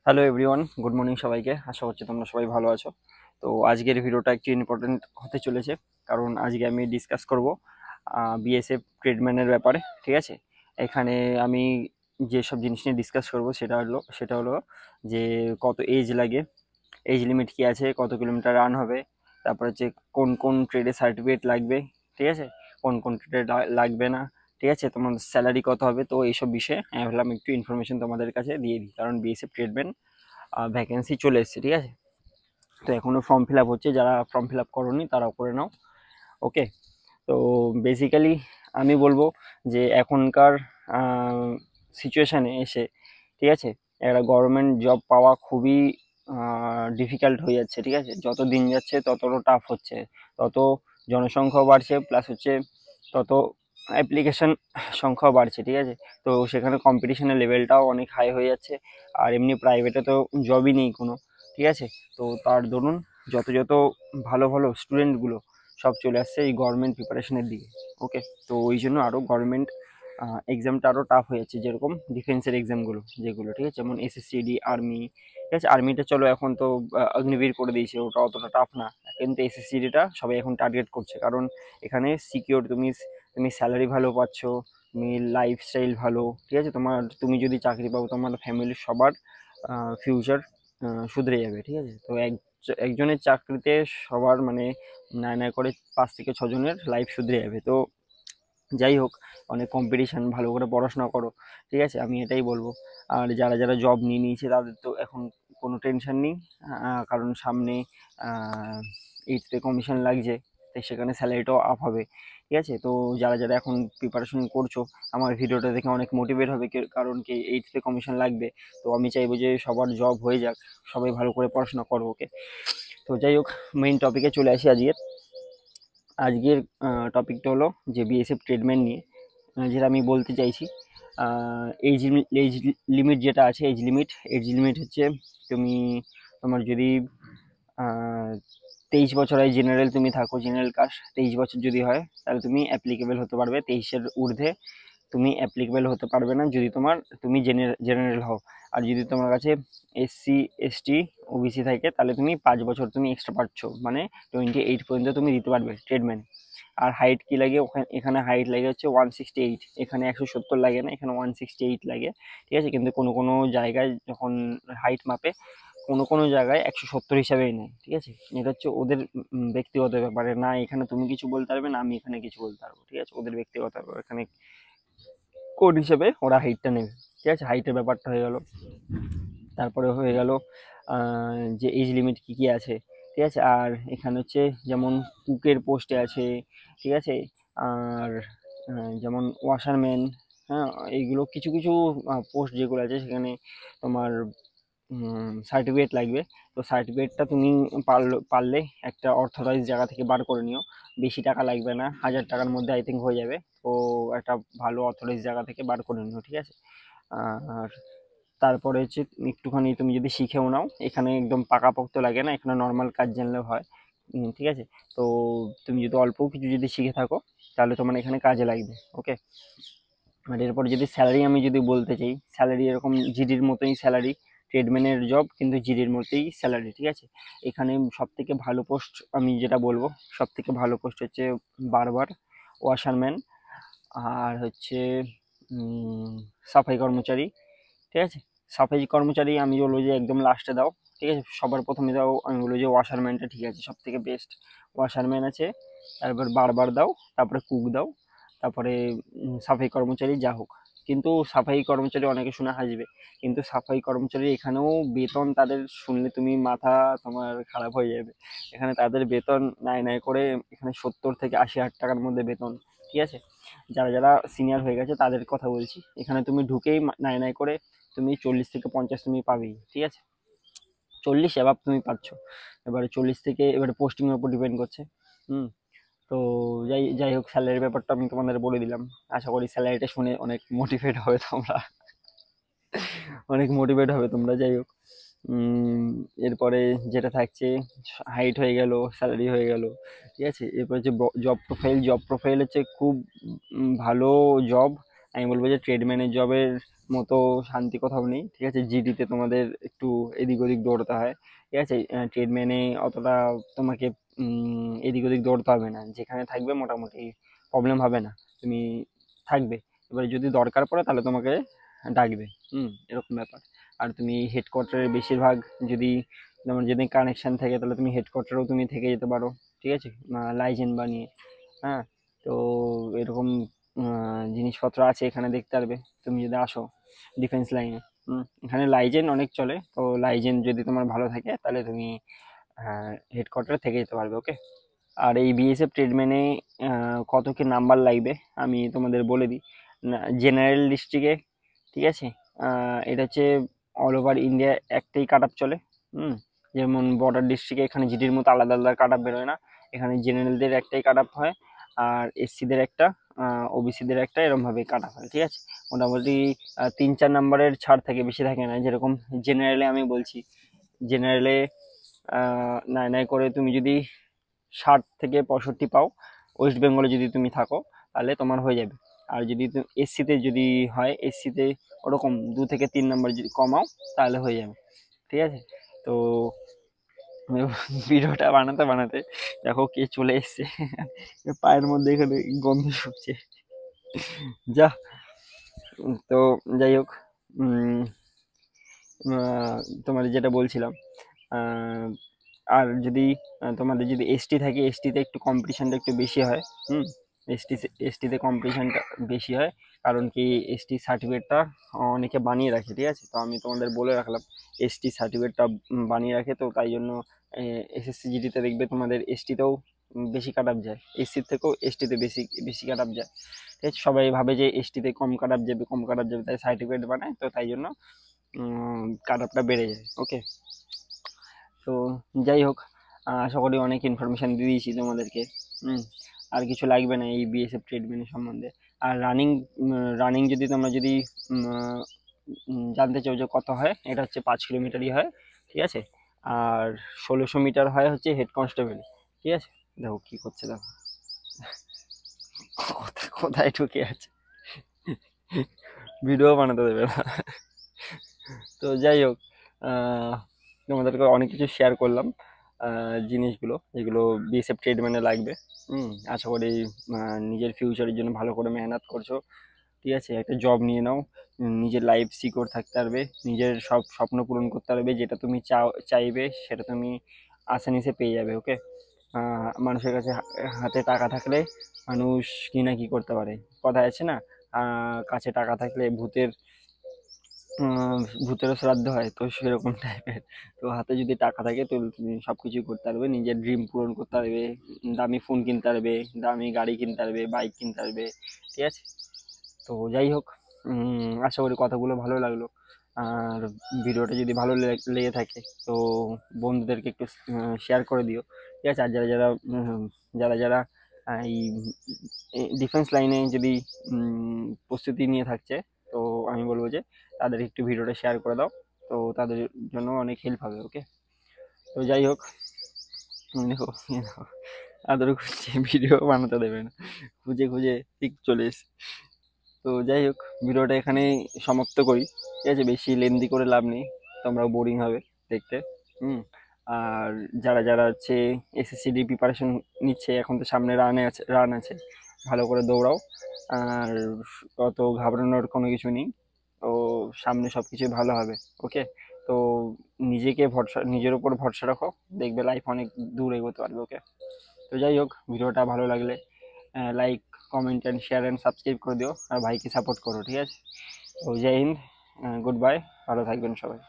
Hello everyone, good morning সবাইকে। আশা করছি তোমরা সবাই ভালো আছো। তো আজকের ভিডিওটা একটু ইম্পর্টেন্ট হতে চলেছে, কারণ আজকে আমি ডিসকাস করব বিএসএফ ট্রেডম্যানের ব্যাপারে। ঠিক আছে, এখানে আমি যেসব জিনিস নিয়ে ডিসকাস করব সেটা হলো যে কত এজ লাগে, এজ লিমিট কী আছে, কত কিলোমিটার রান হবে, তারপর হচ্ছে কোন কোন ট্রেডে সার্টিফিকেট লাগবে, ঠিক আছে, কোন কোন ট্রেডে লাগবে না, ঠিক আছে, তোমার স্যালারি কত হবে। তো এইসব বিষয়ে আমি ভাবলাম একটু ইনফরমেশন তোমাদের কাছে দিয়ে দিই, কারণ বিএসএফ ট্রেডম্যান ভ্যাকেন্সি চলে এসছে। ঠিক আছে, তো এখনও ফর্ম ফিল আপ হচ্ছে, যারা ফর্ম ফিল আপ করোনি তারাও করে নাও। ওকে, তো বেসিক্যালি আমি বলবো যে এখনকার সিচুয়েশানে এসে, ঠিক আছে, একটা গভর্নমেন্ট জব পাওয়া খুবই ডিফিকাল্ট হয়ে যাচ্ছে। ঠিক আছে, যত দিন যাচ্ছে তত টাফ হচ্ছে, তত জনসংখ্যাও বাড়ছে, প্লাস হচ্ছে তত অ্যাপ্লিকেশন সংখ্যাও বাড়ছে। ঠিক আছে, তো সেখানে কম্পিটিশনের লেভেলটাও অনেক হাই হয়ে যাচ্ছে। আর এমনি প্রাইভেটে তো জবই নেই কোনো। ঠিক আছে, তো তার দরুন যত যত ভালো ভালো স্টুডেন্টগুলো সব চলে আসছে এই গভর্নমেন্ট প্রিপারেশনের দিকে। ওকে, তো ওই জন্য আরও গভর্নমেন্ট এক্সামটা আরও টাফ হয়ে যাচ্ছে, যেরকম ডিফেন্সের এক্সামগুলো যেগুলো, ঠিক আছে, যেমন এসএসসিডি, আর্মি। ঠিক আছে, আর্মিটা চলো এখন তো অগ্নিবীর করে দিয়েছে, ওটা অতটা টাফ না, কিন্তু এসএসসিডিটা সবাই এখন টার্গেট করছে, কারণ এখানে সিকিওর, তুমি স্যালারি ভালো পাচ্ছ, তুমি লাইফস্টাইল ভালো। ঠিক আছে, তুমি যদি চাকরি পাও তোমার ফ্যামিলির সবার ফিউচার শুধরে যাবে। ঠিক আছে, তো একজনের চাকরিতে সবার মানে না না করে 5 থেকে 6 জনের লাইফ শুধরে যাবে। তো যাই হোক, অনেক কম্পিটিশান, ভালো করে পড়াশোনা করো। ঠিক আছে, আমি এটাই বলবো। আর যারা যারা জব নিয়ে নিয়েছে তাদের তো এখন কোনো টেনশন নেই, কারণ সামনে এইচতে কমিশন লাগছে, তাই সেখানে স্যালারিটাও আপ হবে। ঠিক আছে, তো যারা যারা এখন প্রিপারেশন করছো আমার ভিডিওটা দেখে অনেক মোটিভেট হবে, কারণ কি এইচতে কমিশন লাগবে। তো আমি চাইবো যে সবার জব হয়ে যাক, সবাই ভালো করে পড়াশোনা করো। ওকে, তো যাই হোক, মেইন টপিকে চলে আসি। আজকের টপিকটা হলো যে বিএসএফ ট্রেডম্যান নিয়ে, যেটা আমি বলতে চাইছি। এজ এজ লিমিট যেটা আছে, এজ লিমিট হচ্ছে, তুমি তোমার যদি 23 বছর হয়, জেনারেল তুমি থাকো, জেনারেল কাস্ট, 23 বছর যদি হয় তাহলে তুমি অ্যাপ্লিকেবল হতে পারবে। 23-এর ঊর্ধ্বে তুমি অ্যাপ্লিকেবল হতে পারবে না যদি তুমি জেনারেল হও। আর যদি তোমার কাছে এসসি, এসটি, ওবিসি থাকে তাহলে তুমি 5 বছর তুমি এক্সট্রা পাচ্ছ, মানে 28 পর্যন্ত তুমি দিতে পারবে ট্রেডম্যান। আর হাইট কি লাগে ওখানে, এখানে হাইট লাগে হচ্ছে 168, এখানে 170 লাগে না, এখানে 168 লাগে। ঠিক আছে, কিন্তু কোনো কোনো জায়গায় যখন হাইট মাপে কোনো কোনো জায়গায় 170 হিসাবেই নেয়। ঠিক আছে, এটা হচ্ছে ওদের ব্যক্তিগত ব্যাপারে, না এখানে তুমি কিছু বলতে পারবে না আমি এখানে কিছু বলতে পারবো। ঠিক আছে, ওদের ব্যক্তিগত ব্যাপার, এখানে কোড হিসেবে ওরা হাইটটা নেবে। ঠিক আছে, হাইটের ব্যাপারটা হয়ে গেল। তারপরে হয়ে গেল যে এজ লিমিট কী কী আছে। ঠিক আছে, আর এখানে হচ্ছে যেমন কুকের পোস্টে আছে। ঠিক আছে, আর যেমন ওয়াশারম্যান, হ্যাঁ, এইগুলো কিছু কিছু পোস্ট যেগুলো আছে সেখানে তোমার সার্টিফিকেট লাগবে। তো সার্টিফিকেটটা তুমি পারলে একটা অথরাইজ জায়গা থেকে বার করে নিও, বেশি টাকা লাগবে না, 1000 টাকার মধ্যে আই থিঙ্ক হয়ে যাবে। তো একটা ভালো অথরাইজ জায়গা থেকে বার করে নিও। ঠিক আছে, আর তারপরে হচ্ছে একটুখানি তুমি যদি শিখেও নাও, এখানে একদম পাকাপোক্ত লাগে না, এখানে নর্মাল কাজ জানলেও হয়। ঠিক আছে, তো তুমি যদি অল্প কিছু যদি শিখে থাকো তাহলে তোমার এখানে কাজে লাগবে। ওকে, আর এরপর যদি স্যালারি আমি যদি বলতে চাই, স্যালারি এরকম জিডির মতোই স্যালারি, ট্রেডম্যানের জব কিন্তু জিডির মতোই স্যালারি। ঠিক আছে, এখানে সব থেকে ভালো পোস্ট আমি যেটা বলবো, সব থেকে ভালো পোস্ট হচ্ছে বারবার, ওয়াশারম্যান, আর হচ্ছে সাফাই কর্মচারী। ঠিক আছে, সাফাই কর্মচারী আমি বলবো যে একদম লাস্টে দাও। ঠিক আছে, সবার প্রথমে দাও আমি বলবো যে ওয়াশারম্যানটা ঠিক আছে, সব থেকে বেস্ট ওয়াশারম্যান আছে। তারপর বারবার দাও, তারপরে কুক দাও, তারপরে সাফাই কর্মচারী যা হোক। কিন্তু সাফাই কর্মচারী অনেকে শুনে হাসবে, কিন্তু সাফাই কর্মচারী এখানেও বেতন তাদের শুনলে তুমি মাথা তোমার খারাপ হয়ে যাবে। এখানে তাদের বেতন নাই নাই করে এখানে 70 থেকে 80 হাজার টাকার মধ্যে বেতন। ঠিক আছে, যারা যারা সিনিয়র হয়ে গেছে তাদের কথা বলছি, এখানে তুমি ঢুকেই নাই নাই করে তুমি 40 থেকে 50 তুমি পাবেই। ঠিক আছে, 40 অ্যাভাব তুমি পাচ্ছ। এবারে 40 থেকে, এবারে পোস্টিংয়ের উপর ডিপেন্ড করছে। হুম, তো যাই যাই হোক, স্যালারির ব্যাপারটা আমি তোমাদের বলে দিলাম। আশা করি স্যালারিটা শুনে অনেক মোটিভেট হবে তোমরা, অনেক মোটিভেট হবে তোমরা। যাই হোক, এরপরে যেটা থাকছে, হাইট হয়ে গেল, স্যালারি হয়ে গেল। ঠিক আছে, এরপর হচ্ছে জব প্রোফাইল হচ্ছে খুব ভালো জব। আমি বলবো যে ট্রেডম্যানের জবের মতো শান্তি কোথাও নেই, ঠিক আছে। জিডিতে তোমাদের একটু এদিক ওদিক দৌড়তে হয়, ঠিক আছে। ট্রেডম্যানে অতটা তোমাকে এদিক ওদিক দৌড়তে হবে না, যেখানে থাকবে মোটামুটি প্রবলেম হবে না, তুমি থাকবে। এবার যদি দরকার পড়ে তাহলে তোমাকে ডাকবে, এরকম ব্যাপার। আর তুমি হেডকোয়ার্টারে বেশিরভাগ যদি তোমার যদি কানেকশন থাকে তাহলে তুমি হেডকোয়ার্টারেও তুমি থেকে যেতে পারো, ঠিক আছে, লাইসেন্স বানিয়ে। হ্যাঁ, তো এরকম জিনিসপত্র আছে এখানে, দেখতে পারবে তুমি যদি আসো ডিফেন্স লাইনে। এখানে লাইজেন অনেক চলে, তো লাইজেন যদি তোমার ভালো থাকে তাহলে তুমি হেডকোয়ার্টারে থেকে যেতে পারবে, ওকে। আর এই বিএসএফ ট্রেডম্যানে কত কি নাম্বার লাগবে আমি তোমাদের বলে দিই। জেনারেল ডিস্ট্রিক্টে, ঠিক আছে, এটা হচ্ছে অল ওভার ইন্ডিয়া একটাই কাট আপ চলে। যেমন বর্ডার ডিস্ট্রিক্টে এখানে জিডির মতো আলাদা আলাদা কাট আপ বেরোয় না, এখানে জেনারেলদের একটাই কাট আপ হয়, আর এসসিদের একটা, ওবিসিদের একটা, এরমভাবে কাট আপ হয়, ঠিক আছে। মোটামুটি 3-4 নাম্বারের ছাড় থাকে, বেশি থাকে না। যেরকম জেনারেলে আমি বলছি, জেনারেলে নাই নাই করে তুমি যদি 60 থেকে 65 পাও, ওয়েস্ট বেঙ্গলে যদি তুমি থাকো তাহলে তোমার হয়ে যাবে। আর যদি এসসিতে যদি হয়, এসসিতে ওরকম 2 থেকে 3 নাম্বার যদি কমাও তাহলে হয়ে যাবে, ঠিক আছে। তো ভিডিওটা বানাতে বানাতে দেখো কে চলে এসছে, পায়ের মধ্যে এখানে গন্ধ শুকছে, যা। তো যাই হোক, তোমাদের যেটা বলছিলাম, আর যদি তোমাদের যদি এসটি থাকে, এসটিতে একটু কম্পিটিশনটা একটু বেশি হয়। এসটিতে কম্পিটিশনটা বেশি হয়, কারণ কি এসটি সার্টিফিকেটটা অনেকে বানিয়ে রাখে, ঠিক আছে। তো আমি তোমাদের বলে রাখলাম, এসটি সার্টিফিকেটটা বানিয়ে রাখে, তো তাই জন্য এসএসসি জিডিতে দেখবে তোমাদের এসটিতেও বেশি কাট আপ যায়, এসসির থেকেও এসটিতে বেশি বেশি কাট আপ যায়, ঠিক আছে। সবাই ভাবে যে এসটিতে কম কাট আপ যাবে, কম কাট আপ যাবে, তাই সার্টিফিকেট বানায়, তো তাই জন্য কাট আপটা বেড়ে যায়, ওকে। তো যাই হোক, আশা করি অনেক ইনফরমেশান দিয়ে দিয়েছি তোমাদেরকে। আর কিছু লাগবে না এই বিএসএফ ট্রিটমেন্টের সম্বন্ধে। আর রানিং যদি তোমরা যদি জানতে চাও যে কত হয়, এটা হচ্ছে 5 কিলোমিটারই হয়, ঠিক আছে। আর 1600 মিটার হয় হচ্ছে হেড কনস্টেবল, ঠিক আছে। দেখো কি করছে, দেখো কোথায় ঢুকে আছে, ভিডিও বানাতে দেবে না। তো যাই হোক, তোমাদেরকে অনেক কিছু শেয়ার করলাম, জিনিসগুলো যেগুলো বিএসএফ ট্রেডম্যানে লাগবে। আশা করি নিজের ফিউচারের জন্য ভালো করে মেহনত করছো, ঠিক আছে। একটা জব নিয়ে নাও, নিজের লাইফ সিকিউর থাকতে পারবে, নিজের সব স্বপ্ন পূরণ করতে পারবে, যেটা তুমি চাইবে সেটা তুমি আসানিসে পেয়ে যাবে, ওকে। মানুষের কাছে হাতে টাকা থাকলে মানুষ কি না কি করতে পারে, কথা আছে না, কাছে টাকা থাকলে ভূতেরও শ্রাদ্ধ হয়, তো সেরকম টাইপের। তো হাতে যদি টাকা থাকে তো তুমি সব কিছুই করতে পারবে, নিজের ড্রিম পূরণ করতে পারবে, দামি ফোন কিনতে পারবে, দামি গাড়ি কিনতে পারবে, বাইক কিনতে পারবে, ঠিক আছে। তো যাই হোক, আশা করি কথাগুলো ভালো লাগলো। আর ভিডিওটা যদি ভালো লেগে থাকে তো বন্ধুদেরকে একটু শেয়ার করে দিও, ঠিক আছে। আর যারা যারা যারা যারা এই ডিফেন্স লাইনে যদি প্রস্তুতি নিয়ে থাকছে, তো আমি বলবো যে তাদের একটু ভিডিওটা শেয়ার করে দাও, তো তাদের জন্য অনেক হেল্প হবে, ওকে। তো যাই হোক, দেখো দেখো, আদর খুঁজছে, ভিডিও বানাতে দেবে না, খুঁজে খুঁজে ঠিক চলে এসে। তো যাই হোক, ভিডিওটা এখানেই সমাপ্ত করি, ঠিক আছে। বেশি লেন্দি করে লাভ নেই, তোমরাও বোরিং হবে দেখতে। আর যারা যারা হচ্ছে এসএসসিডি প্রিপারেশন নিচ্ছে, এখন তো সামনে রান আছে, ভালো করে দৌড়াও। আর অত ঘাবড়ানোর কোনো কিছু নেই, তো সামনে সব কিছুই ভালো হবে, ওকে। তো নিজের উপর ভরসা রাখো, দেখবে লাইফ অনেক দূর এগোতে পারবে, ওকে। তো যাই হোক, ভিডিওটা ভালো লাগলে like, comment and share and subscribe করে দিও, আর ভাইকে সাপোর্ট করো, ঠিক আছে। তো জয় হিন্দ, গুড বাই, ভালো থাকবেন সবাই।